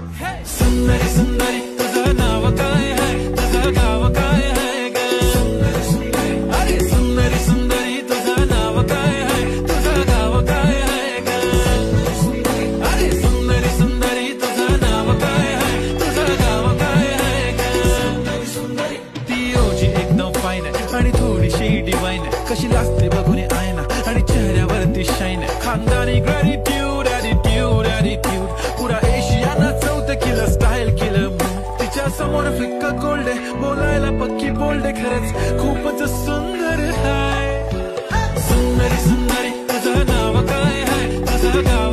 सुंदरी सुंदरी तुझं नाव काय है, तुझं गाव काय है ग? अरे सुंदरी सुंदरी तुझं नाव काय है, तुझं गाव काय है ग? अरे सुंदरी सुंदरी तुझं नाव काय है, तुझं गाव काय है ग? ती ओजी एकदम फाईन आहे आणि थोडीशी डिवाइन आहे, कशी लागते बघून आयना आणि चेहऱ्यावरती शाईन आहे. खानदानी ग्रॅटिट्यूड ॲटिट्यूड ॲटिट्यूड पुरा एशियाना चौथं किलो स्टाईल केलं मूव. तिच्या समोर फिक्क गोल्ड आहे, बोलायला पक्की बोल्ड आहे, खरंच खूपच सुंदर आहे. सुंदरी सुंदरी तुझं नाव काय आहे, तुझं गाव